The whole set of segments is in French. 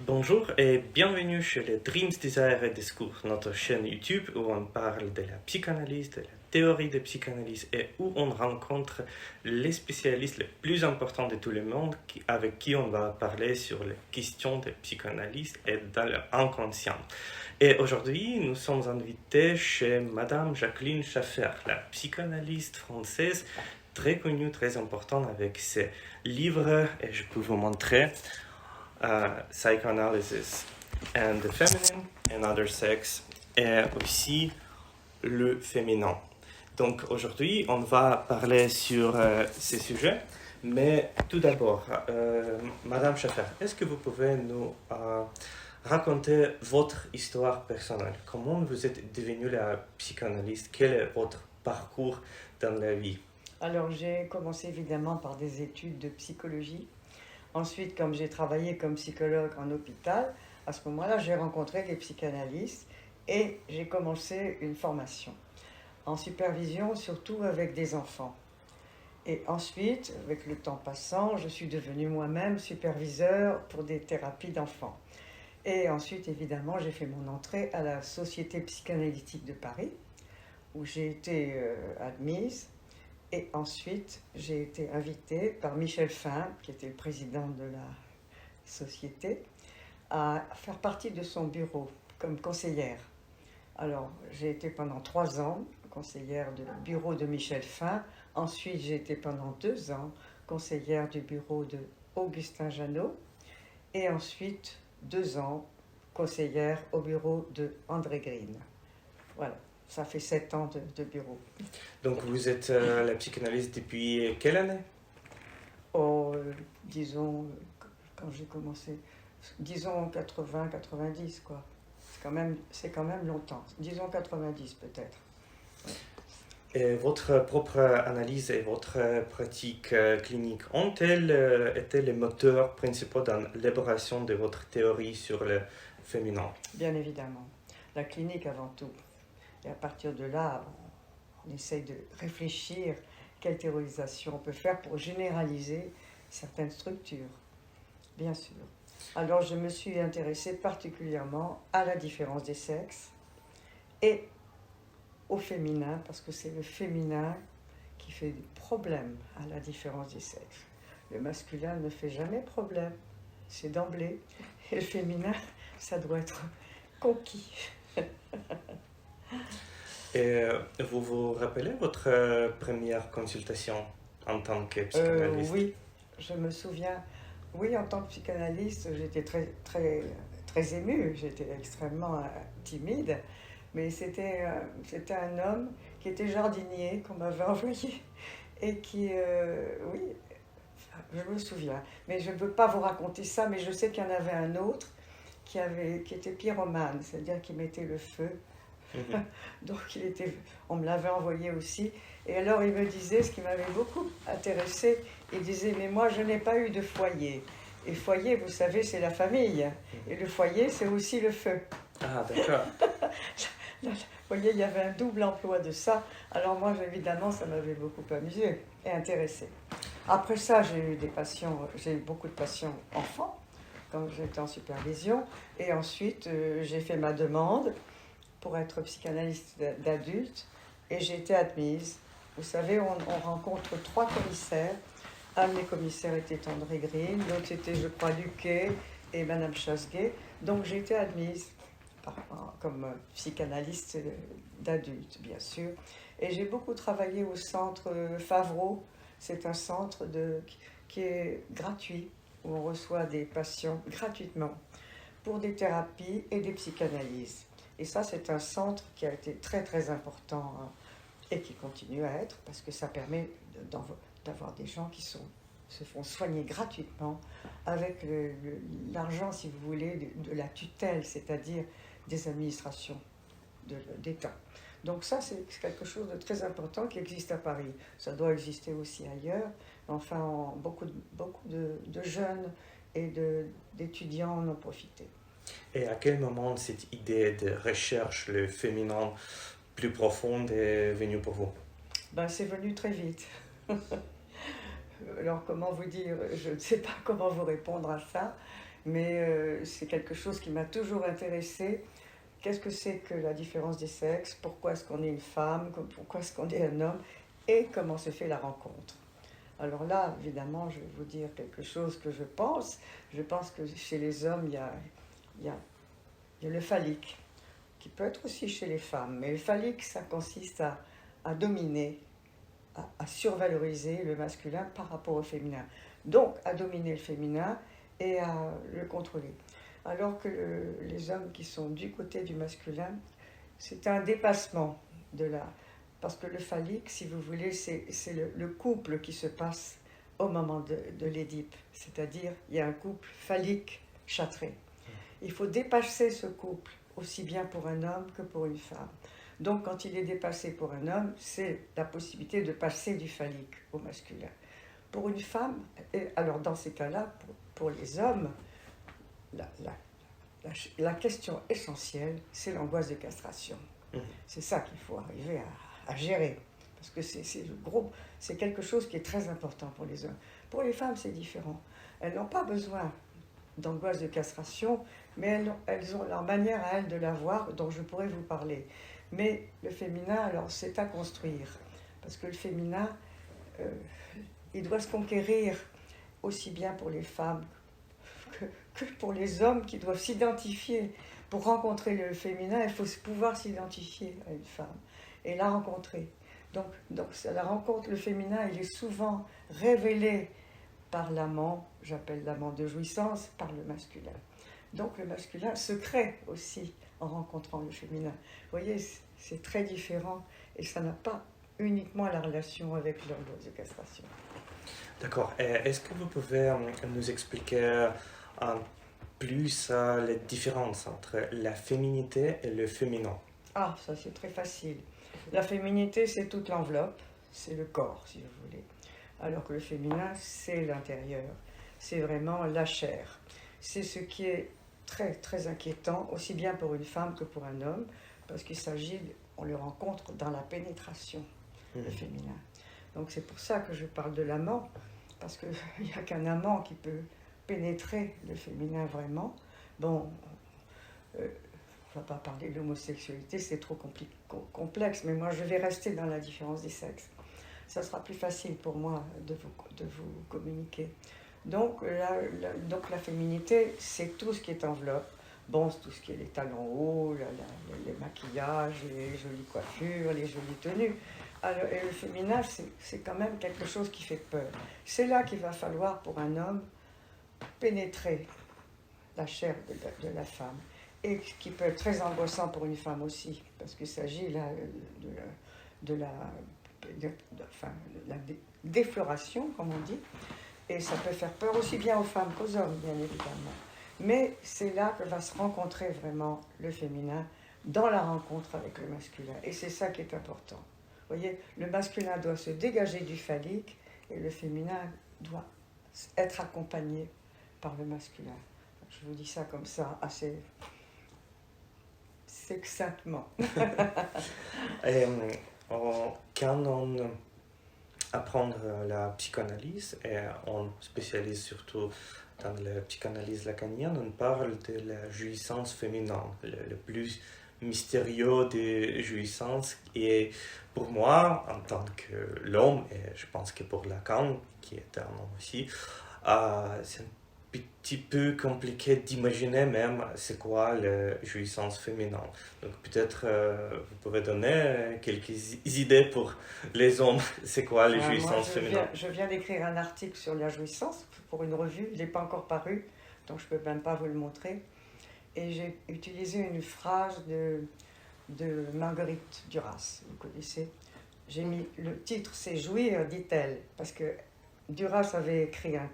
Bonjour et bienvenue chez les Dreams, Desires et Discours, notre chaîne YouTube où on parle de la psychanalyse, de la théorie de psychanalyse et où on rencontre les spécialistes les plus importants de tout le monde avec qui on va parler sur les questions de psychanalyse et dans l'inconscient. Et aujourd'hui, nous sommes invités chez Madame Jacqueline Schaffer, la psychanalyste française très connue, très importante avec ses livres et je peux vous montrer. Psychoanalysis and the Feminine and Other Sex et aussi le féminin. Donc aujourd'hui, on va parler sur ces sujets, mais tout d'abord, Madame Schaffer, est-ce que vous pouvez nous raconter votre histoire personnelle? Comment vous êtes devenue la psychanalyste? Quel est votre parcours dans la vie? Alors j'ai commencé évidemment par des études de psychologie. Ensuite, comme j'ai travaillé comme psychologue en hôpital, à ce moment-là, j'ai rencontré des psychanalystes et j'ai commencé une formation en supervision, surtout avec des enfants. Et ensuite, avec le temps passant, je suis devenue moi-même superviseur pour des thérapies d'enfants. Et ensuite, évidemment, j'ai fait mon entrée à la Société psychanalytique de Paris, où j'ai été admise. Et ensuite, j'ai été invitée par Michel Fin, qui était le président de la société, à faire partie de son bureau comme conseillère. Alors, j'ai été pendant 3 ans conseillère du bureau de Michel Fin. Ensuite, j'ai été pendant 2 ans conseillère du bureau de Augustin Janot. Et ensuite, 2 ans conseillère au bureau de André Green. Voilà. Ça fait 7 ans de bureau. Donc vous êtes la psychanalyste depuis quelle année? Disons, quand j'ai commencé, disons 80-90 quoi. C'est quand même longtemps. Disons 90 peut-être. Et votre propre analyse et votre pratique clinique ont-elles été les moteurs principaux dans l'élaboration de votre théorie sur le féminin? Bien évidemment. La clinique avant tout. Et à partir de là, on essaye de réfléchir quelle théorisation on peut faire pour généraliser certaines structures, bien sûr. Alors je me suis intéressée particulièrement à la différence des sexes et au féminin, parce que c'est le féminin qui fait des problèmes à la différence des sexes. Le masculin ne fait jamais problème, c'est d'emblée. Et le féminin, ça doit être conquis. Et vous vous rappelez votre première consultation en tant que psychanalyste? Oui, je me souviens. Oui, en tant que psychanalyste, j'étais très émue, j'étais extrêmement timide, mais c'était un homme qui était jardinier, qu'on m'avait envoyé, et qui, oui, je me souviens. Mais je ne veux pas vous raconter ça, mais je sais qu'il y en avait un autre qui était pyromane, c'est-à-dire qui mettait le feu. Donc on me l'avait envoyé aussi. Et alors il me disait, ce qui m'avait beaucoup intéressé, il disait, mais moi je n'ai pas eu de foyer. Et foyer, vous savez, c'est la famille. Et le foyer, c'est aussi le feu. Ah, d'accord. Vous voyez, il y avait un double emploi de ça. Alors moi, évidemment, ça m'avait beaucoup amusé et intéressé. Après ça, j'ai eu beaucoup de patients enfants, quand j'étais en supervision. Et ensuite, j'ai fait ma demande pour être psychanalyste d'adulte, et j'ai été admise. Vous savez, on rencontre 3 commissaires. Un de mes commissaires était André Green, l'autre c'était, je crois, Luquet et Madame Chasguet. Donc j'ai été admise comme psychanalyste d'adulte, bien sûr. Et j'ai beaucoup travaillé au centre Favreau. C'est un centre qui est gratuit, où on reçoit des patients gratuitement pour des thérapies et des psychanalyses. Et ça, c'est un centre qui a été très très important et qui continue à être, parce que ça permet d'avoir des gens qui se font soigner gratuitement avec l'argent, si vous voulez, de la tutelle, c'est-à-dire des administrations d'État. Donc ça, c'est quelque chose de très important qui existe à Paris. Ça doit exister aussi ailleurs. Enfin, beaucoup de jeunes et d'étudiants en ont profité. Et à quel moment cette idée de recherche, le féminin plus profonde est venue pour vous? C'est venu très vite. Alors, comment vous dire? Je ne sais pas comment vous répondre à ça. mais c'est quelque chose qui m'a toujours intéressée. Qu'est-ce que c'est que la différence des sexes? Pourquoi est-ce qu'on est une femme? Pourquoi est-ce qu'on est un homme? Et comment se fait la rencontre? Alors là, évidemment, je vais vous dire quelque chose que je pense. Je pense que chez les hommes, il y a le phallique, qui peut être aussi chez les femmes. Mais le phallique, ça consiste à dominer, à survaloriser le masculin par rapport au féminin. Donc, à dominer le féminin et à le contrôler. Alors que les hommes qui sont du côté du masculin, c'est un dépassement de la... Parce que le phallique, si vous voulez, c'est le couple qui se passe au moment de l'Édipe. C'est-à-dire, il y a un couple phallique châtré. Il faut dépasser ce couple, aussi bien pour un homme que pour une femme. Donc, quand il est dépassé pour un homme, c'est la possibilité de passer du phallique au masculin. Pour une femme, alors dans ces cas-là, pour les hommes, la question essentielle, c'est l'angoisse de castration. C'est ça qu'il faut arriver à gérer. Parce que c'est quelque chose qui est très important pour les hommes. Pour les femmes, c'est différent. Elles n'ont pas besoin d'angoisse de castration, mais elles ont leur manière à elles de la voir, dont je pourrais vous parler. Mais le féminin, alors, c'est à construire. Parce que le féminin, il doit se conquérir aussi bien pour les femmes que pour les hommes qui doivent s'identifier. Pour rencontrer le féminin, il faut pouvoir s'identifier à une femme et la rencontrer. Donc la rencontre, le féminin, il est souvent révélé par l'amant, j'appelle l'amant de jouissance, par le masculin. Donc le masculin se crée aussi en rencontrant le féminin. Vous voyez, c'est très différent et ça n'a pas uniquement la relation avec l'angoisse de castration. D'accord. Est-ce que vous pouvez nous expliquer plus les différences entre la féminité et le féminin? Ah, ça c'est très facile. La féminité, c'est toute l'enveloppe, c'est le corps, si vous voulez. Alors que le féminin, c'est l'intérieur, c'est vraiment la chair. C'est ce qui est très, très inquiétant, aussi bien pour une femme que pour un homme, parce qu'il s'agit, on le rencontre dans la pénétration, le féminin. Donc c'est pour ça que je parle de l'amant, parce qu'il n'y a qu'un amant qui peut pénétrer le féminin vraiment. Bon, on ne va pas parler de l'homosexualité, c'est trop complexe, mais moi je vais rester dans la différence des sexes. Ça sera plus facile pour moi de vous communiquer. Donc la féminité, c'est tout ce qui est enveloppe. Bon, c'est tout ce qui est les talons hauts, les maquillages, les jolies coiffures, les jolies tenues. Alors, et le féminin, c'est quand même quelque chose qui fait peur. C'est là qu'il va falloir pour un homme pénétrer la chair de la femme. Et ce qui peut être très angoissant pour une femme aussi, parce qu'il s'agit là de la défloration, comme on dit, et ça peut faire peur aussi bien aux femmes qu'aux hommes, bien évidemment. Mais c'est là que va se rencontrer vraiment le féminin dans la rencontre avec le masculin, et c'est ça qui est important. Vous voyez, le masculin doit se dégager du phallique, et le féminin doit être accompagné par le masculin. Je vous dis ça comme ça, assez succinctement. Quand on apprend la psychanalyse, et on spécialise surtout dans la psychanalyse lacanienne, on parle de la jouissance féminine, le plus mystérieux des jouissances. Et pour moi, en tant que l'homme, et je pense que pour Lacan, qui est un homme aussi, c'est un petit peu compliqué d'imaginer même c'est quoi la jouissance féminine. Donc peut-être vous pouvez donner quelques idées pour les hommes, c'est quoi la jouissance féminine. Je viens d'écrire un article sur la jouissance pour une revue, il n'est pas encore paru, donc je ne peux même pas vous le montrer. Et j'ai utilisé une phrase de Marguerite Duras, vous connaissez. J'ai mis le titre, c'est Jouir, dit-elle, parce que Duras avait écrit un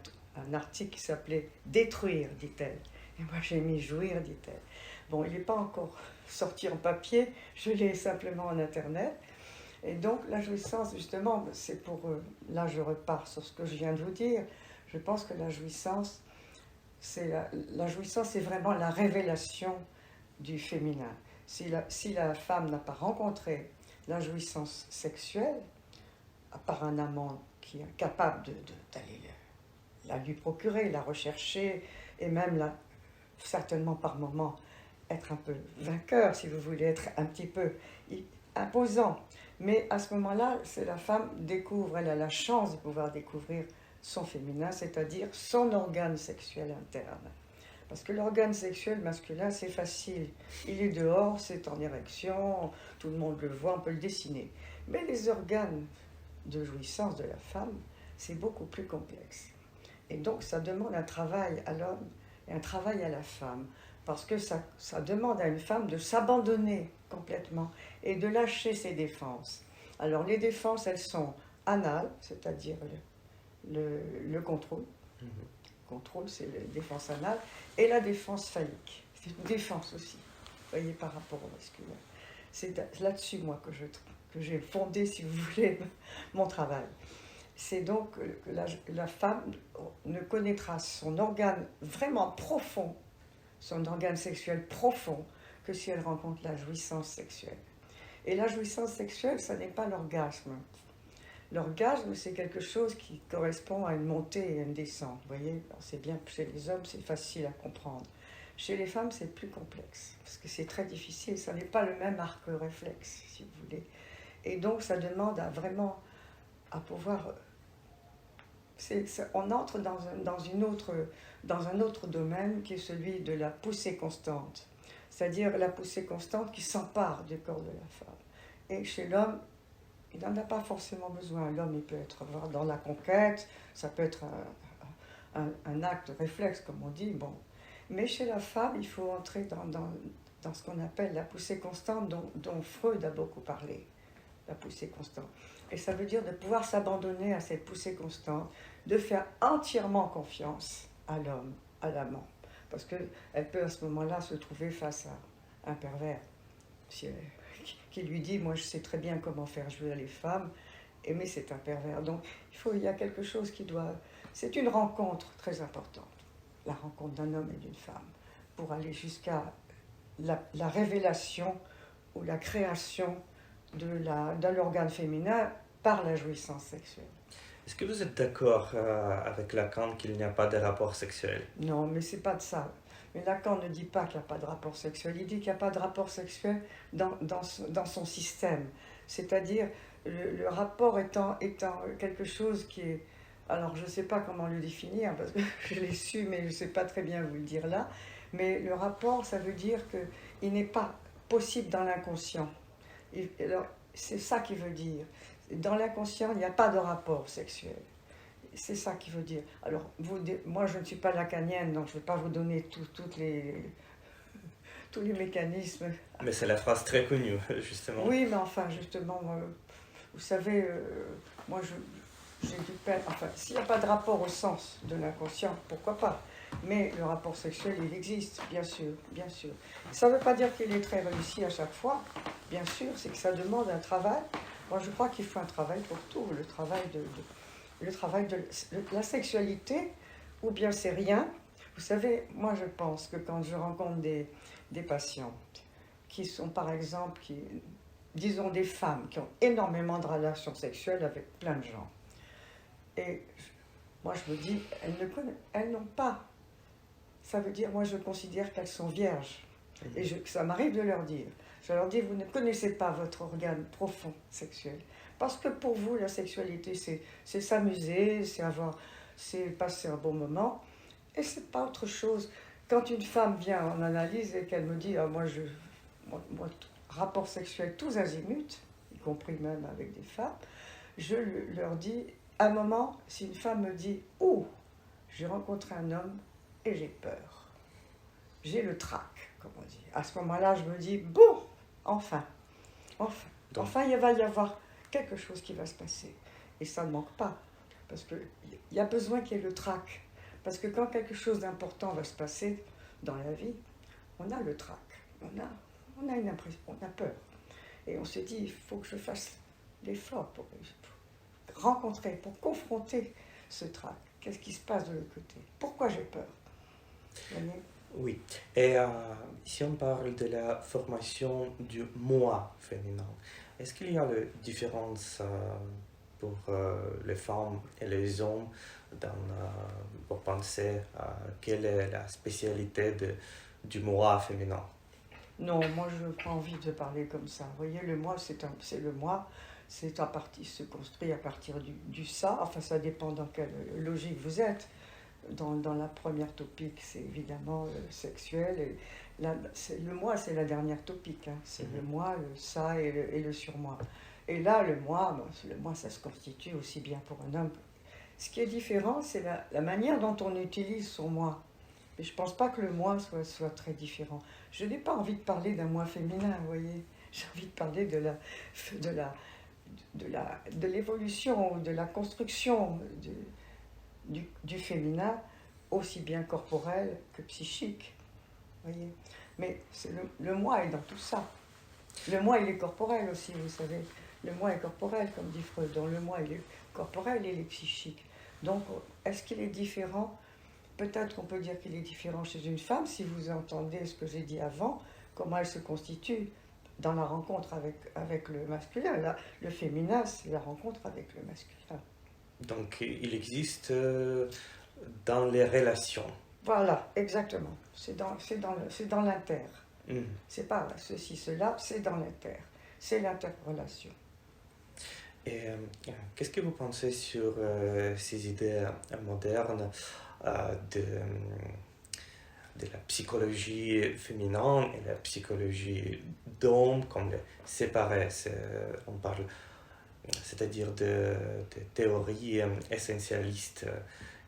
article qui s'appelait Détruire, dit-elle. Et moi j'ai mis Jouir, dit-elle. Bon, il n'est pas encore sorti en papier, je l'ai simplement en internet. Et donc la jouissance, justement, c'est pour... là je repars sur ce que je viens de vous dire. Je pense que la jouissance, c'est vraiment la révélation du féminin. Si la femme n'a pas rencontré la jouissance sexuelle, à part un amant qui est capable d'aller la lui procurer, la rechercher et même là, certainement par moments, être un peu vainqueur, si vous voulez, être un petit peu imposant. Mais à ce moment-là, c'est la femme découvre, elle a la chance de pouvoir découvrir son féminin, c'est-à-dire son organe sexuel interne. Parce que l'organe sexuel masculin, c'est facile. Il est dehors, c'est en érection, tout le monde le voit, on peut le dessiner. Mais les organes de jouissance de la femme, c'est beaucoup plus complexe. Et donc, ça demande un travail à l'homme et un travail à la femme. Parce que ça demande à une femme de s'abandonner complètement et de lâcher ses défenses. Alors, les défenses, elles sont anales, c'est-à-dire le contrôle. Le contrôle, c'est la défense anale. Et la défense phallique. C'est une défense aussi, vous voyez, par rapport au masculin. C'est là-dessus, moi, que j'ai fondé, si vous voulez, mon travail. C'est donc que la femme ne connaîtra son organe vraiment profond, son organe sexuel profond, que si elle rencontre la jouissance sexuelle. Et la jouissance sexuelle, ça n'est pas l'orgasme. L'orgasme, c'est quelque chose qui correspond à une montée et à une descente. Vous voyez, c'est bien, chez les hommes, c'est facile à comprendre. Chez les femmes, c'est plus complexe, parce que c'est très difficile. Ça n'est pas le même arc réflexe, si vous voulez. Et donc, ça demande à pouvoir... on entre dans un autre domaine qui est celui de la poussée constante. C'est-à-dire la poussée constante qui s'empare du corps de la femme. Et chez l'homme, il n'en a pas forcément besoin. L'homme, il peut être dans la conquête, ça peut être un acte réflexe, comme on dit. Bon. Mais chez la femme, il faut entrer dans ce qu'on appelle la poussée constante, dont Freud a beaucoup parlé, la poussée constante. Et ça veut dire de pouvoir s'abandonner à cette poussée constante, de faire entièrement confiance à l'homme, à l'amant. Parce qu'elle peut à ce moment-là se trouver face à un pervers qui lui dit « moi je sais très bien comment faire jouer les femmes », mais c'est un pervers. Donc il y a quelque chose qui doit... C'est une rencontre très importante, la rencontre d'un homme et d'une femme, pour aller jusqu'à la révélation ou la création de l'organe féminin par la jouissance sexuelle. Est-ce que vous êtes d'accord avec Lacan qu'il n'y a pas de rapport sexuel? Non, mais c'est pas de ça. Mais Lacan ne dit pas qu'il n'y a pas de rapport sexuel, il dit qu'il n'y a pas de rapport sexuel dans son système. C'est-à-dire, le rapport étant quelque chose qui est... Alors, je ne sais pas comment le définir, parce que je l'ai su, mais je ne sais pas très bien vous le dire là. Mais le rapport, ça veut dire qu'il n'est pas possible dans l'inconscient. Alors, c'est ça qui veut dire. Dans l'inconscient, il n'y a pas de rapport sexuel. C'est ça qui veut dire. Alors, moi, je ne suis pas lacanienne, donc je ne vais pas vous donner tous les mécanismes. Mais c'est la phrase très connue, justement. Oui, mais enfin, justement, vous savez, moi, j'ai du peine. Enfin, s'il n'y a pas de rapport au sens de l'inconscient, pourquoi pas? Mais le rapport sexuel, il existe, bien sûr, bien sûr. Ça ne veut pas dire qu'il est très réussi à chaque fois, bien sûr, c'est que ça demande un travail. Moi, je crois qu'il faut un travail pour tout, le travail de la sexualité, ou bien c'est rien. Vous savez, moi, je pense que quand je rencontre des patients qui sont, par exemple, disons des femmes qui ont énormément de relations sexuelles avec plein de gens, et moi, je me dis, elles n'ont pas... Ça veut dire, moi, je considère qu'elles sont vierges. Et ça m'arrive de leur dire. Je leur dis, vous ne connaissez pas votre organe profond sexuel. Parce que pour vous, la sexualité, c'est s'amuser, c'est passer un bon moment. Et c'est pas autre chose. Quand une femme vient en analyse et qu'elle me dit, ah, moi, rapport sexuel tous azimuts, y compris même avec des femmes, je leur dis, à un moment, si une femme me dit, oh, j'ai rencontré un homme et j'ai peur. J'ai le trac, comme on dit. À ce moment-là, je me dis, bon, enfin, il va y avoir quelque chose qui va se passer. Et ça ne manque pas, parce qu'il y a besoin qu'il y ait le trac. Parce que quand quelque chose d'important va se passer dans la vie, on a le trac, on a une impression, on a peur. Et on se dit, il faut que je fasse l'effort pour rencontrer, pour confronter ce trac. Qu'est-ce qui se passe de l'autre côté? Pourquoi j'ai peur? Oui. Et si on parle de la formation du moi féminin, est-ce qu'il y a une différence pour les femmes et les hommes vos pensées, quelle est la spécialité du moi féminin? Non, moi je n'ai pas envie de parler comme ça. Vous voyez, le moi, c'est le moi, se construit à partir du ça. Enfin, ça dépend dans quelle logique vous êtes. Dans la première topique, c'est évidemment sexuel. Et le moi, c'est la dernière topique. Hein. C'est le moi, le ça et le surmoi. Et là, le moi, ça se constitue aussi bien pour un homme. Ce qui est différent, c'est la manière dont on utilise son moi. Et je ne pense pas que le moi soit très différent. Je n'ai pas envie de parler d'un moi féminin, vous voyez. J'ai envie de parler de l'évolution, de la construction du féminin, aussi bien corporel que psychique. Voyez. Mais le moi est dans tout ça. Le moi, il est corporel aussi, vous savez. Le moi est corporel, comme dit Freud. Donc le moi, il est corporel et il est psychique. Donc, est-ce qu'il est différent? Peut-être qu'on peut dire qu'il est différent chez une femme, si vous entendez ce que j'ai dit avant, comment elle se constitue dans la rencontre avec le masculin. Là, le féminin, c'est la rencontre avec le masculin. Donc, il existe dans les relations. Voilà, exactement. C'est dans l'inter. C'est pas ceci, cela, c'est dans l'inter. C'est l'interrelation. Et qu'est-ce que vous pensez sur ces idées modernes de la psychologie féminine et la psychologie d'homme comme les séparés? On parle, c'est-à-dire de théories essentialistes,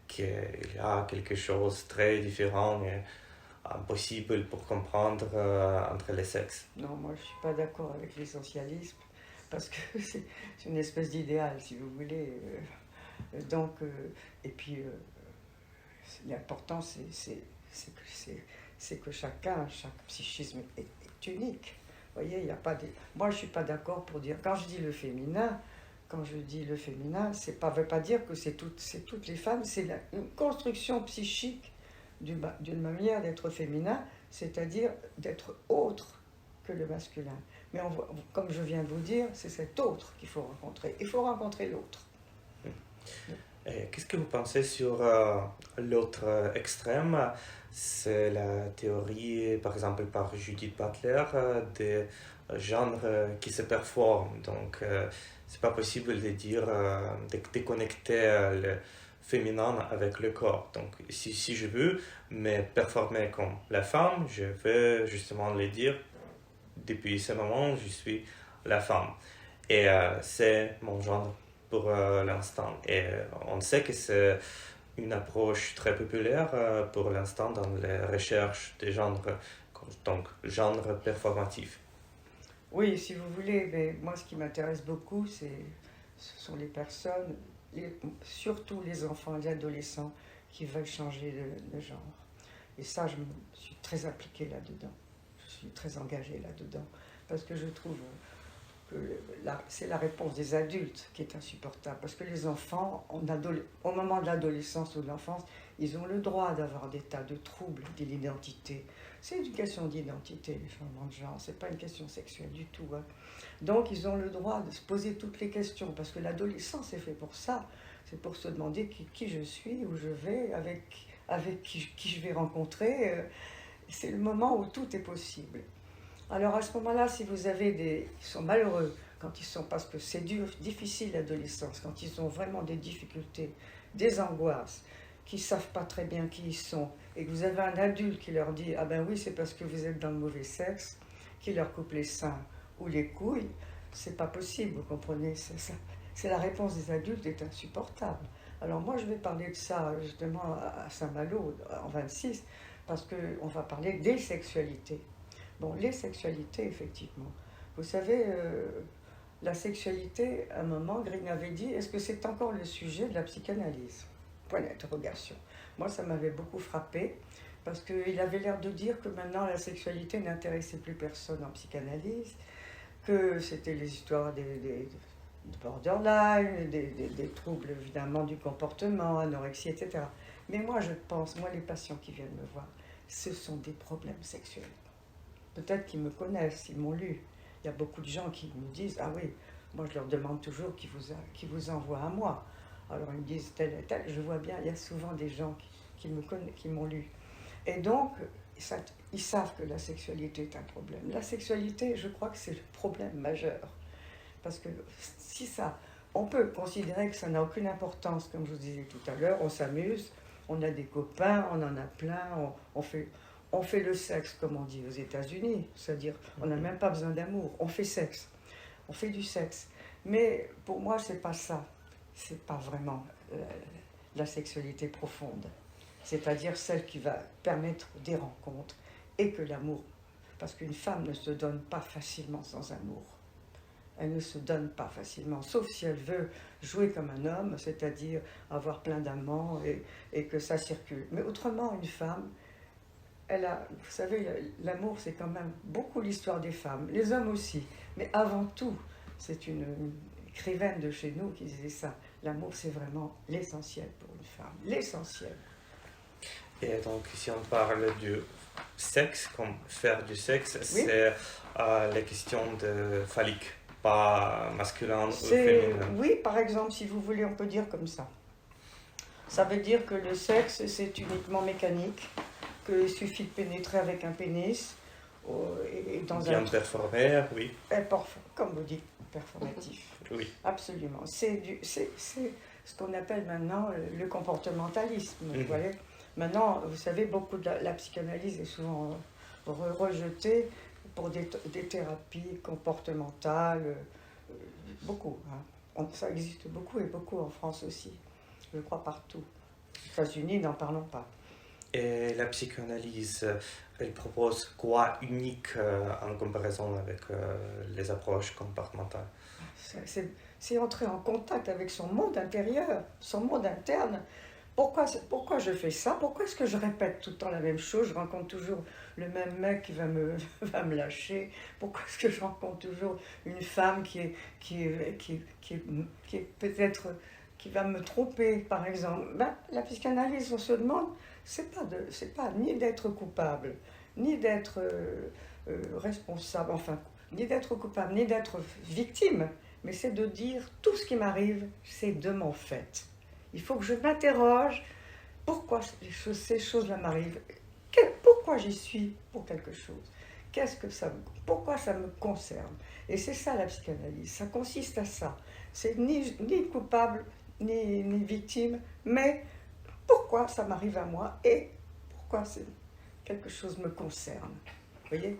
qu'il y a quelque chose de très différent et impossible pour comprendre entre les sexes. Non, moi je ne suis pas d'accord avec l'essentialisme, parce que c'est une espèce d'idéal, si vous voulez. Donc, et puis, l'important, c'est que chaque psychisme est unique. Vous voyez, il n'y a pas des... Moi, je ne suis pas d'accord pour dire... Quand je dis le féminin, ça ne veut pas dire que c'est toutes les femmes, c'est une construction psychique d'une manière d'être féminin, c'est-à-dire d'être autre que le masculin. Mais comme je viens de vous dire, c'est cet autre qu'il faut rencontrer. Il faut rencontrer l'autre. Qu'est-ce que vous pensez sur l'autre extrême? C'est la théorie, par exemple, par Judith Butler, des genres qui se performent. Donc, c'est pas possible de dire, de déconnecter le féminin avec le corps. Donc, si je veux me performer comme la femme, je vais justement le dire, depuis ce moment, je suis la femme. Et c'est mon genre pour l'instant. Et on sait que c'est une approche très populaire pour l'instant dans les recherches des genres, donc genre performatif. Oui, si vous voulez, mais moi ce qui m'intéresse beaucoup, ce sont les personnes, surtout les enfants et les adolescents qui veulent changer de genre. Et ça, je suis très impliquée là-dedans. Je suis très engagée là-dedans. Parce que je trouve que c'est la réponse des adultes qui est insupportable. Parce que les enfants, au moment de l'adolescence ou de l'enfance, ils ont le droit d'avoir des tas de troubles de l'identité. C'est une question d'identité, les changements de genre. C'est pas une question sexuelle du tout. Hein. Donc, ils ont le droit de se poser toutes les questions. Parce que l'adolescence est fait pour ça. C'est pour se demander qui je suis, où je vais, avec qui je vais rencontrer. C'est le moment où tout est possible. Alors à ce moment-là, si vous avez ils sont malheureux quand ils sont, parce que c'est dur, difficile l'adolescence, quand ils ont vraiment des difficultés, des angoisses, qui ne savent pas très bien qui ils sont, et que vous avez un adulte qui leur dit « Ah ben oui, c'est parce que vous êtes dans le mauvais sexe », qui leur coupe les seins ou les couilles, c'est pas possible, vous comprenez, c'est la réponse des adultes est insupportable. Alors moi, je vais parler de ça justement à Saint-Malo en 26, parce qu'on va parler des sexualités. Bon, les sexualités, effectivement. Vous savez, la sexualité, à un moment, Green avait dit, est-ce que c'est encore le sujet de la psychanalyse? Point d'interrogation. Moi, ça m'avait beaucoup frappé, parce qu'il avait l'air de dire que maintenant, la sexualité n'intéressait plus personne en psychanalyse, que c'était les histoires des borderline, des troubles, évidemment, du comportement, anorexie, etc. Mais moi, je pense, les patients qui viennent me voir, ce sont des problèmes sexuels. Peut-être qu'ils me connaissent, ils m'ont lu. Il y a beaucoup de gens qui me disent « Ah oui, moi je leur demande toujours qui vous envoie à moi. » Alors ils me disent tel et tel, je vois bien, il y a souvent des gens qui me connaissent, qui m'ont lu. Et donc, ils savent que la sexualité est un problème. La sexualité, je crois que c'est le problème majeur. Parce que si ça, on peut considérer que ça n'a aucune importance, comme je vous disais tout à l'heure, on s'amuse, on a des copains, on en a plein, on fait le sexe, comme on dit aux États-Unis, c'est-à-dire on n'a même pas besoin d'amour, on fait sexe, on fait du sexe. Mais pour moi, c'est pas ça, c'est pas vraiment la sexualité profonde, c'est-à-dire celle qui va permettre des rencontres et que l'amour, parce qu'une femme ne se donne pas facilement sans amour. Elle ne se donne pas facilement, sauf si elle veut jouer comme un homme, c'est-à-dire avoir plein d'amants et que ça circule. Mais autrement, une femme, elle a, vous savez, l'amour, c'est quand même beaucoup l'histoire des femmes, les hommes aussi. Mais avant tout, c'est une écrivaine de chez nous qui disait ça. L'amour, c'est vraiment l'essentiel pour une femme, l'essentiel. Et donc, si on parle du sexe, comme faire du sexe, Oui. c'est la question de phallique, pas masculin ou féminin. Oui, par exemple, si vous voulez, on peut dire comme ça. Ça veut dire que le sexe, c'est uniquement mécanique, qu'il suffit de pénétrer avec un pénis, et dans Bien performé, oui. Comme vous dites, performatif. Oui. Absolument. C'est ce qu'on appelle maintenant le comportementalisme. Vous voyez. Maintenant, vous savez, beaucoup de la psychanalyse est souvent rejetée pour des thérapies comportementales, beaucoup. Hein. Ça existe beaucoup et beaucoup en France aussi. Je crois partout. Aux États-Unis, n'en parlons pas. Et la psychanalyse, elle propose quoi unique en comparaison avec les approches comportementales? C'est entrer en contact avec son monde intérieur, son monde interne. Pourquoi je fais ça? Pourquoi est-ce que je répète tout le temps la même chose? Je rencontre toujours le même mec qui va me lâcher. Pourquoi est-ce que je rencontre toujours une femme qui est peut-être qui va me tromper, par exemple? La psychanalyse, on se demande, c'est pas ni d'être coupable, ni d'être responsable, enfin, ni d'être coupable, ni d'être victime, mais c'est de dire tout ce qui m'arrive, c'est de mon fait. Il faut que je m'interroge pourquoi ces choses-là m'arrivent, pourquoi j'y suis pour quelque chose, pourquoi ça me concerne. Et c'est ça la psychanalyse, ça consiste à ça. C'est ni coupable, ni victime, mais pourquoi ça m'arrive à moi et pourquoi quelque chose me concerne. Vous voyez?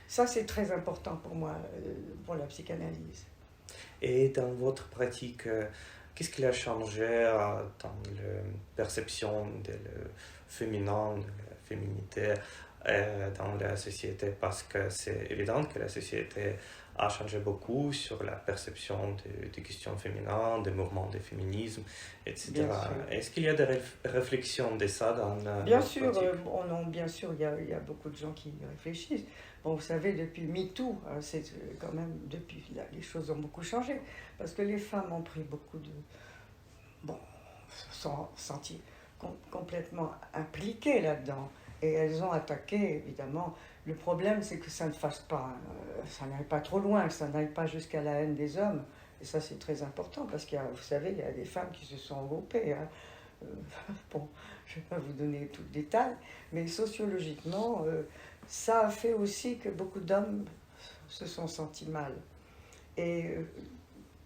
Ça, c'est très important pour moi, pour la psychanalyse. Et dans votre pratique, qu'est-ce qui a changé dans la perception du féminin, de la féminité dans la société? Parce que c'est évident que la société a changé beaucoup sur la perception des questions féminines, des mouvements de féminisme, etc. Est-ce qu'il y a des réflexions de ça dans bien votre sûr, pratique? bien sûr, il y a beaucoup de gens qui y réfléchissent. Bon, vous savez, depuis MeToo, c'est quand même, depuis là, les choses ont beaucoup changé, parce que les femmes ont pris beaucoup de... Bon, se sont senties complètement impliquées là-dedans, et elles ont attaqué, évidemment. Le problème, c'est que ça ne fasse pas, ça n'aille pas trop loin, que ça n'aille pas jusqu'à la haine des hommes, et ça c'est très important, parce qu'il y a, vous savez, il y a des femmes qui se sont regroupées, hein. Bon, je ne vais pas vous donner tout le détail, mais sociologiquement, ça a fait aussi que beaucoup d'hommes se sont sentis mal. Et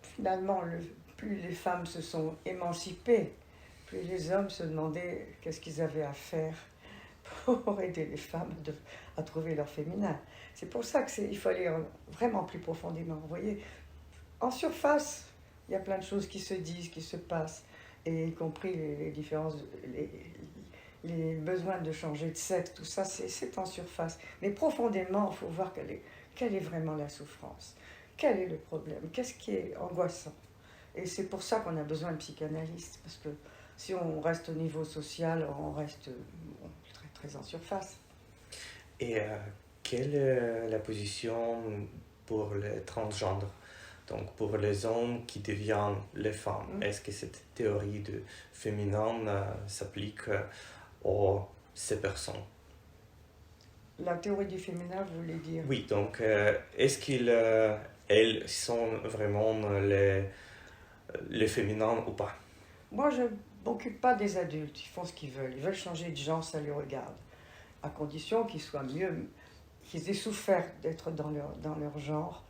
finalement, plus les femmes se sont émancipées, plus les hommes se demandaient qu'est-ce qu'ils avaient à faire pour aider les femmes à trouver leur féminin. C'est pour ça qu'il faut aller vraiment plus profondément. Vous voyez, en surface, il y a plein de choses qui se disent, qui se passent, et y compris les différences, les besoins de changer de sexe, tout ça, c'est en surface. Mais profondément, il faut voir quelle est vraiment la souffrance, quel est le problème, qu'est-ce qui est angoissant. Et c'est pour ça qu'on a besoin de psychanalystes, parce que si on reste au niveau social, on reste très, très en surface. Et quelle est la position pour les transgenres? Donc pour les hommes qui deviennent les femmes, est-ce que cette théorie de féminin s'applique à ces personnes? La théorie du féminin, vous voulez dire? Oui, donc est-ce qu'elles sont vraiment les féminins ou pas? Moi, je ne m'occupe pas des adultes, ils font ce qu'ils veulent. Ils veulent changer de genre, ça les regarde. À condition qu'ils soient mieux, qu'ils aient souffert d'être dans leur genre.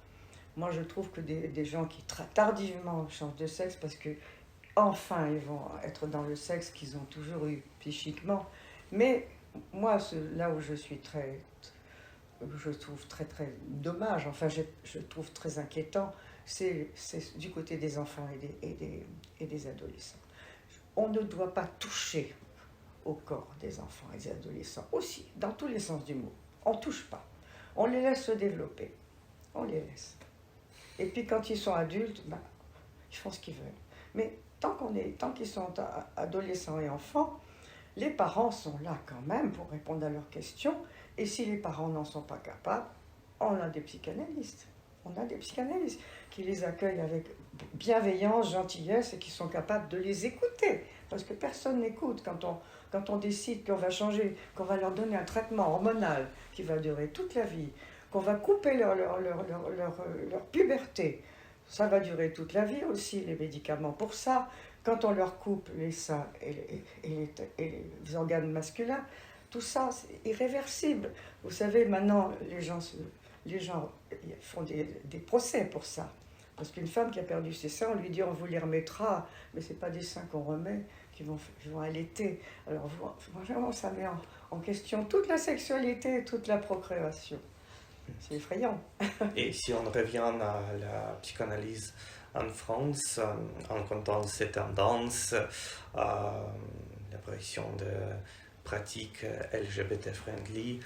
Moi, je trouve que des gens qui tardivement changent de sexe parce que enfin ils vont être dans le sexe qu'ils ont toujours eu psychiquement. Mais moi, là où je trouve très très dommage, enfin je trouve très inquiétant, c'est du côté des enfants et des adolescents. On ne doit pas toucher au corps des enfants et des adolescents, aussi, dans tous les sens du mot. On ne touche pas. On les laisse se développer. On les laisse. Et puis quand ils sont adultes, ils font ce qu'ils veulent. Mais tant qu'ils sont adolescents et enfants, les parents sont là quand même pour répondre à leurs questions. Et si les parents n'en sont pas capables, on a des psychanalystes. On a des psychanalystes qui les accueillent avec bienveillance, gentillesse et qui sont capables de les écouter. Parce que personne n'écoute quand on décide qu'on va changer, qu'on va leur donner un traitement hormonal qui va durer toute la vie, qu'on va couper leur puberté. Ça va durer toute la vie aussi, les médicaments. Pour ça, quand on leur coupe les seins et les organes masculins, tout ça, c'est irréversible. Vous savez, maintenant, les gens font des procès pour ça. Parce qu'une femme qui a perdu ses seins, on lui dit on vous les remettra, mais ce n'est pas des seins qu'on remet, qui vont allaiter. Alors vraiment, ça met en question toute la sexualité et toute la procréation. C'est effrayant. Et si on revient à la psychanalyse en France, en comptant ces tendances, l'apparition de pratiques LGBT-friendly,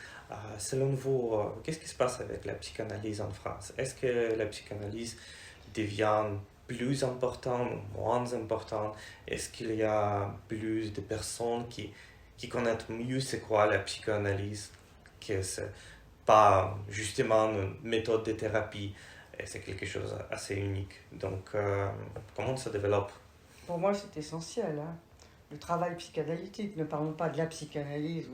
selon vous, qu'est-ce qui se passe avec la psychanalyse en France? Est-ce que la psychanalyse devient plus importante ou moins importante? Est-ce qu'il y a plus de personnes qui connaissent mieux c'est quoi la psychanalyse, que c'est pas justement une méthode de thérapie, et c'est quelque chose assez unique. Donc, comment ça développe? Pour moi, c'est essentiel. Le travail psychanalytique, ne parlons pas de la psychanalyse,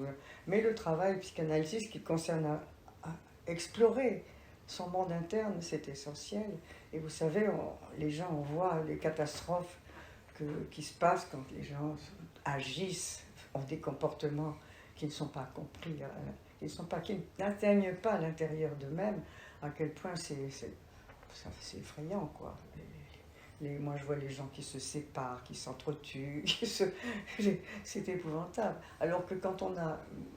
mais le travail psychanalytique qui concerne à explorer son monde interne, c'est essentiel. Et vous savez, les gens, on voit les catastrophes qui se passent quand les gens agissent, ont des comportements qui ne sont pas compris, qui n'atteignent pas à l'intérieur d'eux-mêmes, à quel point c'est effrayant, quoi. Moi, je vois les gens qui se séparent, qui s'entretuent, c'est épouvantable. Alors que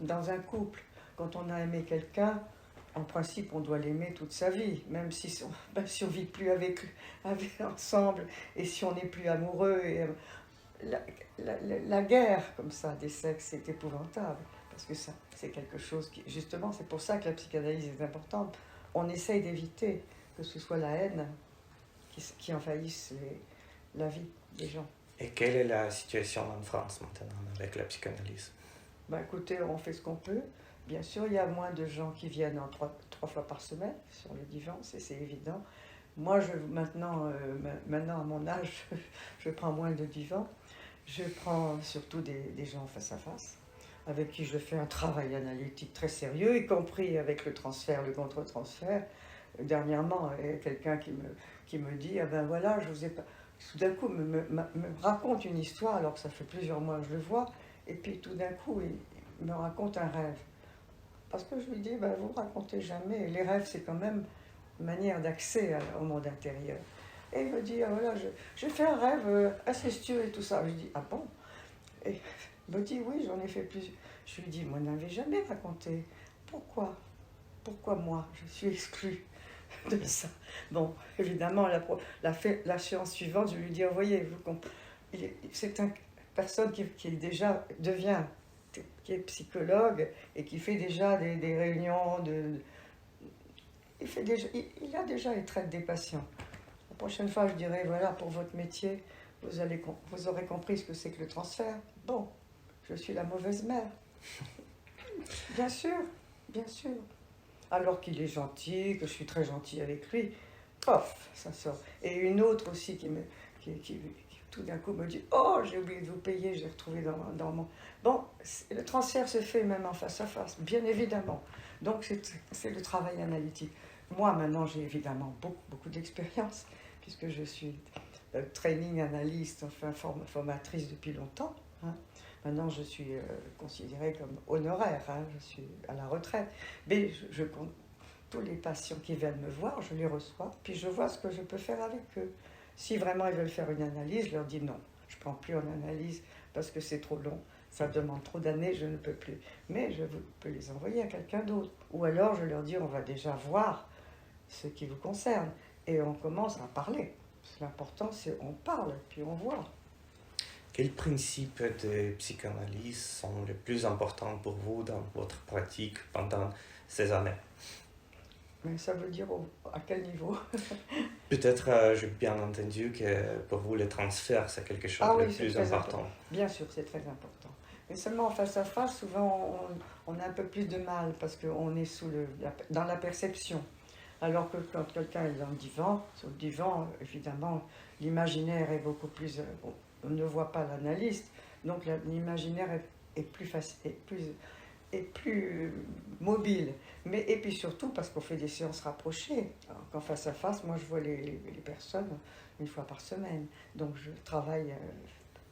dans un couple, quand on a aimé quelqu'un, en principe, on doit l'aimer toute sa vie, même si on ne vit plus ensemble, et si on n'est plus amoureux. Et, la guerre, comme ça, des sexes, c'est épouvantable. Parce que ça, c'est quelque chose qui... Justement, c'est pour ça que la psychanalyse est importante. On essaye d'éviter que ce soit la haine qui envahisse la vie des gens. Et quelle est la situation en France maintenant avec la psychanalyse? Écoutez, on fait ce qu'on peut. Bien sûr, il y a moins de gens qui viennent trois fois par semaine sur le divan, c'est évident. Moi, maintenant, à mon âge, je prends moins de divans. Je prends surtout des gens face à face, avec qui je fais un travail analytique très sérieux, y compris avec le transfert, le contre-transfert. Dernièrement, il y a quelqu'un qui me dit, ah ben voilà, je vous ai pas... Tout d'un coup, me raconte une histoire, alors que ça fait plusieurs mois que je le vois, et puis tout d'un coup, il me raconte un rêve. Parce que je lui dis, vous ne racontez jamais, les rêves, c'est quand même une manière d'accès au monde intérieur. Et il me dit, ah voilà, j'ai fait un rêve incestueux et tout ça. Je lui dis, ah bon? Et il me dit, oui, j'en ai fait plusieurs. Je lui dis, moi, je n'avais jamais raconté. Pourquoi? Pourquoi moi? Je suis exclue de ça. Bon, évidemment, la séance suivante, je lui dis, voyez, c'est une personne qui est psychologue et qui fait déjà des réunions, il a déjà les traites des patients. La prochaine fois, je dirais, voilà, pour votre métier, vous aurez compris ce que c'est que le transfert. Bon, je suis la mauvaise mère. Bien sûr, bien sûr. Alors qu'il est gentil, que je suis très gentil avec lui, pof, ça sort. Et une autre aussi qui tout d'un coup me dit, oh, j'ai oublié de vous payer, j'ai retrouvé dans mon... Bon, le transfert se fait même en face à face, bien évidemment. Donc c'est le travail analytique. Moi, maintenant, j'ai évidemment beaucoup d'expérience, puisque je suis training analyste, enfin formatrice depuis longtemps. Hein. Maintenant, je suis considérée comme honoraire, hein, je suis à la retraite. Mais je compte tous les patients qui viennent me voir, je les reçois, puis je vois ce que je peux faire avec eux. Si vraiment ils veulent faire une analyse, je leur dis non, je ne prends plus en analyse parce que c'est trop long, ça demande trop d'années, je ne peux plus. Mais je peux les envoyer à quelqu'un d'autre. Ou alors je leur dis, on va déjà voir ce qui vous concerne. Et on commence à parler. L'important, c'est on parle, puis on voit. Quels principes de psychanalyse sont les plus importants pour vous dans votre pratique pendant ces années? Mais ça veut dire à quel niveau? Peut-être, j'ai bien entendu que pour vous, le transfert, c'est quelque chose de plus important. Bien sûr, c'est très important. Mais seulement en face à face, souvent, on a un peu plus de mal parce qu'on est dans la perception. Alors que quand quelqu'un est dans le divan, sur le divan, évidemment, l'imaginaire est beaucoup plus... on ne voit pas l'analyste, donc l'imaginaire est plus facile, est plus mobile. Et puis surtout parce qu'on fait des séances rapprochées. Alors qu'en face à face, moi je vois les personnes une fois par semaine. Donc je travaille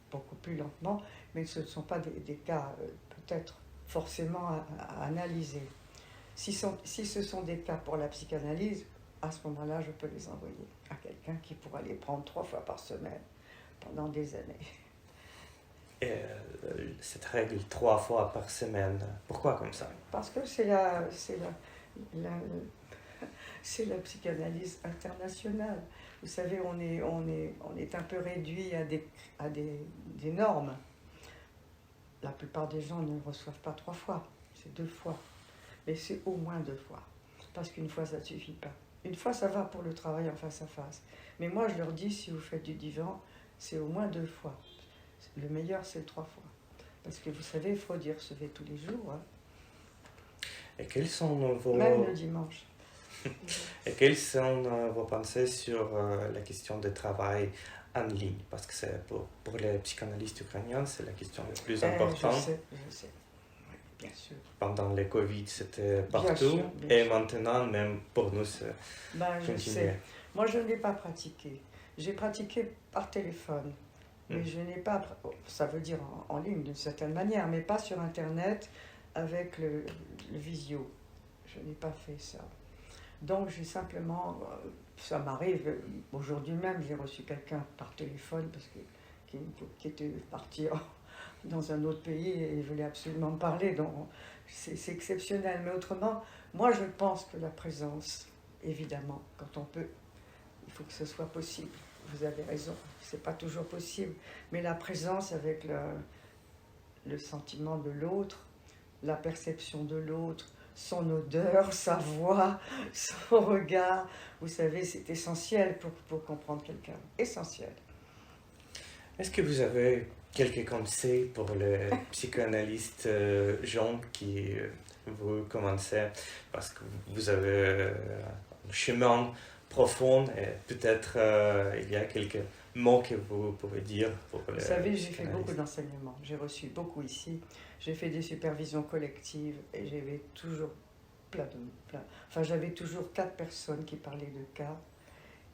beaucoup plus lentement, mais ce ne sont pas des cas peut-être forcément à analyser. Si ce sont des cas pour la psychanalyse, à ce moment-là, je peux les envoyer à quelqu'un qui pourra les prendre 3 fois par semaine pendant des années. Et cette règle 3 fois par semaine, pourquoi comme ça? Parce que c'est la psychanalyse internationale. Vous savez, on est un peu réduit à des normes. La plupart des gens ne reçoivent pas 3 fois, c'est 2 fois. Mais c'est au moins 2 fois. Parce qu'une fois, ça ne suffit pas. Une fois, ça va pour le travail en face à face. Mais moi, je leur dis, si vous faites du divan, c'est au moins 2 fois. Le meilleur, c'est 3 fois. Parce que vous savez, Freud y recevait tous les jours. Hein. Et quels sont Même le dimanche. Et quelles sont vos pensées sur la question du travail en ligne? Parce que c'est pour les psychanalystes ukrainiens, c'est la question la plus importante. Je sais. Oui, bien sûr. Pendant le Covid, c'était partout. Bien sûr. Maintenant, même pour nous, c'est je sais. Moi, je ne l'ai pas pratiqué. J'ai pratiqué par téléphone. Mais je n'ai pas, ça veut dire en ligne d'une certaine manière, mais pas sur Internet avec le visio. Je n'ai pas fait ça. Donc j'ai simplement, ça m'arrive, aujourd'hui même j'ai reçu quelqu'un par téléphone parce qui était parti dans un autre pays et il voulait absolument me parler, donc c'est exceptionnel. Mais autrement, moi je pense que la présence, évidemment, quand on peut, il faut que ce soit possible. Vous avez raison, c'est pas toujours possible, mais la présence avec le sentiment de l'autre, la perception de l'autre, son odeur, sa voix, son regard, vous savez, c'est essentiel pour comprendre quelqu'un. Essentiel. Est-ce que vous avez quelques conseils pour les psychanalystes jeunes qui vous commencez, parce que vous avez un chemin profond et peut-être il y a quelques mots que vous pouvez dire pour les... Vous savez, j'ai fait beaucoup d'enseignements, j'ai reçu beaucoup ici, j'ai fait des supervisions collectives et j'avais toujours j'avais toujours 4 personnes qui parlaient de cas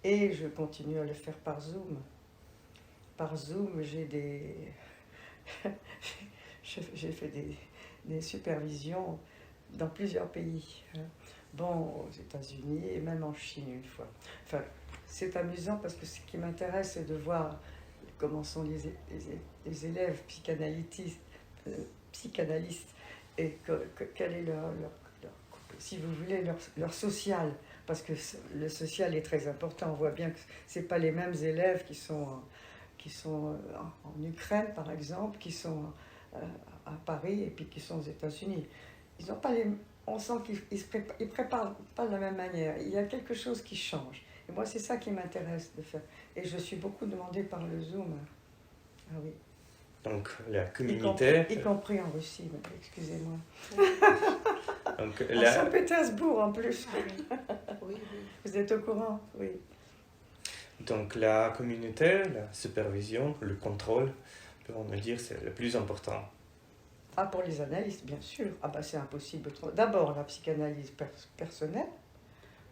et je continue à le faire par Zoom. Par Zoom, j'ai fait des supervisions dans plusieurs pays. Bon, aux États-Unis et même en Chine une fois. Enfin, c'est amusant parce que ce qui m'intéresse, c'est de voir comment sont les élèves psychanalystes et quel est leur si vous voulez, leur social. Parce que le social est très important. On voit bien que ce n'est pas les mêmes élèves qui sont en Ukraine, par exemple, qui sont à Paris et puis qui sont aux États-Unis. Ils n'ont pas on sent qu'ils ne préparent pas de la même manière. Il y a quelque chose qui change. Et moi, c'est ça qui m'intéresse de faire. Et je suis beaucoup demandée par le Zoom. Ah oui. Donc, la communauté... Y compris en Russie, excusez-moi. Donc, à Saint-Pétersbourg, en plus. Oui. Vous êtes au courant? Oui. Donc, la communauté, la supervision, le contrôle, on peut dire, c'est le plus important. Ah, pour les analystes, bien sûr. Ah, bah, c'est impossible. D'abord, la psychanalyse personnelle,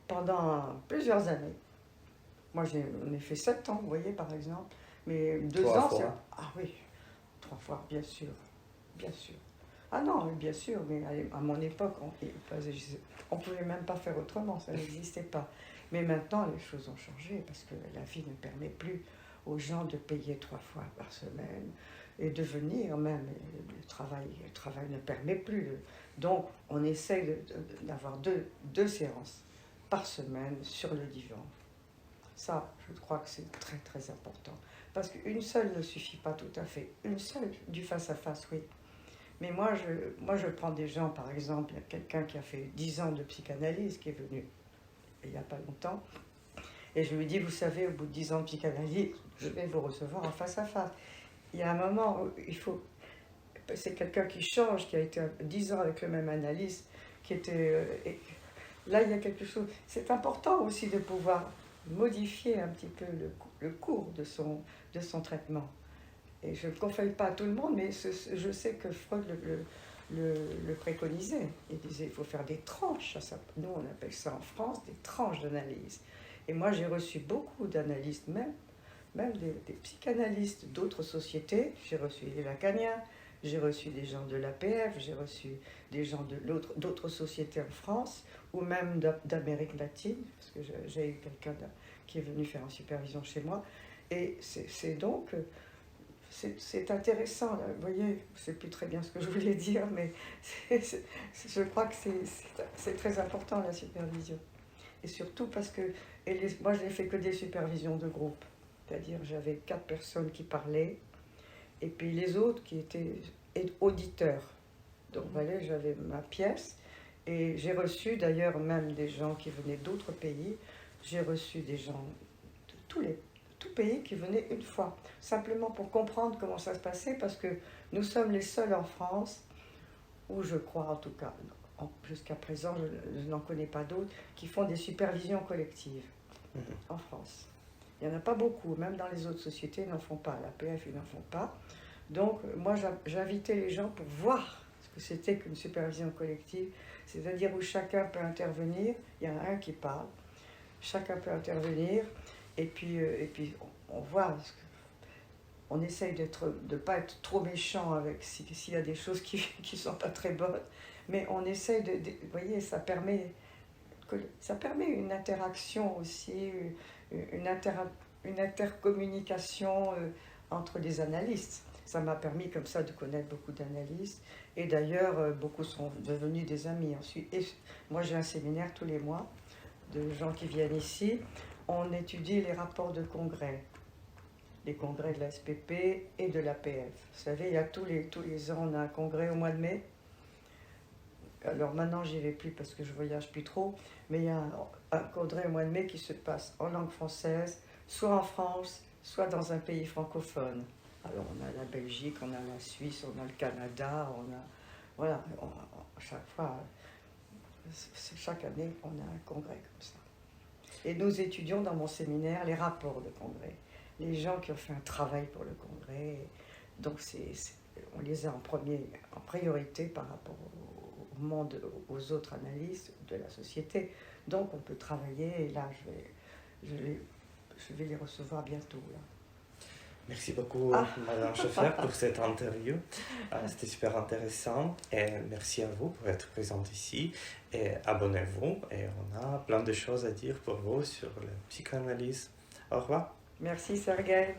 pendant plusieurs années. Moi, on a fait 7 ans, vous voyez, par exemple. Mais 2 3 ans, c'est... fois. Ah oui, 3 fois, bien sûr. Bien sûr. Ah non, bien sûr, mais à mon époque, on ne pouvait même pas faire autrement, ça n'existait pas. Mais maintenant, les choses ont changé parce que la vie ne permet plus aux gens de payer 3 fois par semaine et de venir même. Le travail ne permet plus. Donc, on essaye d'avoir deux séances par semaine sur le divan. Ça, je crois que c'est très très important. Parce qu'une seule ne suffit pas tout à fait. Une seule, du face-à-face, oui. Mais moi, je prends des gens, par exemple, il y a quelqu'un qui a fait 10 ans de psychanalyse qui est venu il n'y a pas longtemps. Et je lui dis, vous savez, au bout de 10 ans de psychanalyse, je vais vous recevoir en face-à-face. Il y a un moment où il faut... C'est quelqu'un qui change, qui a été 10 ans avec le même analyste, qui était... là, il y a quelque chose... C'est important aussi de pouvoir modifier un petit peu le cours de son traitement. Et je ne le conseille pas à tout le monde, mais je sais que Freud le préconisait. Il disait qu'il faut faire des tranches. Nous, on appelle ça en France des tranches d'analyse. Et moi, j'ai reçu beaucoup d'analystes, même des psychanalystes d'autres sociétés. J'ai reçu les Lacaniens, j'ai reçu des gens de l'APF, j'ai reçu des gens d'autres sociétés en France, ou même d'Amérique latine, parce que j'ai eu quelqu'un qui est venu faire en supervision chez moi. Et c'est donc... C'est intéressant, là. Vous voyez, je ne sais plus très bien ce que je voulais dire, mais je crois que c'est très important la supervision. Et surtout parce que moi je n'ai fait que des supervisions de groupe, c'est-à-dire j'avais 4 personnes qui parlaient, et puis les autres qui étaient auditeurs. Donc voilà, j'avais ma pièce, et j'ai reçu d'ailleurs même des gens qui venaient d'autres pays, j'ai reçu des gens de tout pays qui venaient une fois, simplement pour comprendre comment ça se passait, parce que nous sommes les seuls en France, où je crois en tout cas, jusqu'à présent, je n'en connais pas d'autres, qui font des supervisions collectives en France. Il n'y en a pas beaucoup, même dans les autres sociétés, ils n'en font pas, l'APF, ils n'en font pas. Donc, moi, j'invitais les gens pour voir ce que c'était qu'une supervision collective, c'est-à-dire où chacun peut intervenir, il y en a un qui parle, chacun peut intervenir, et puis on voit, on essaye de ne pas être trop méchant avec s'il y a des choses qui ne sont pas très bonnes, mais on essaye vous voyez, ça permet une interaction aussi, une intercommunication entre les analystes. Ça m'a permis comme ça de connaître beaucoup d'analystes, et d'ailleurs beaucoup sont devenus des amis ensuite. Et moi j'ai un séminaire tous les mois de gens qui viennent ici. On étudie les rapports de congrès, les congrès de la SPP et de l'APF. Vous savez, il y a tous les ans, on a un congrès au mois de mai. Alors maintenant, j'y vais plus parce que je voyage plus trop, mais il y a un congrès au mois de mai qui se passe en langue française, soit en France, soit dans un pays francophone. Alors on a la Belgique, on a la Suisse, on a le Canada, voilà, chaque fois, chaque année, on a un congrès comme ça. Et nous étudions dans mon séminaire les rapports de congrès, les gens qui ont fait un travail pour le congrès. Donc on les a en priorité par rapport au monde, aux autres analystes de la société. Donc on peut travailler, et là je vais les recevoir bientôt. Là. Merci beaucoup, Madame Scheffer, pour cette interview. C'était super intéressant. Et merci à vous pour être présente ici. Et abonnez-vous. Et on a plein de choses à dire pour vous sur la psychanalyse. Au revoir. Merci, Sergueï.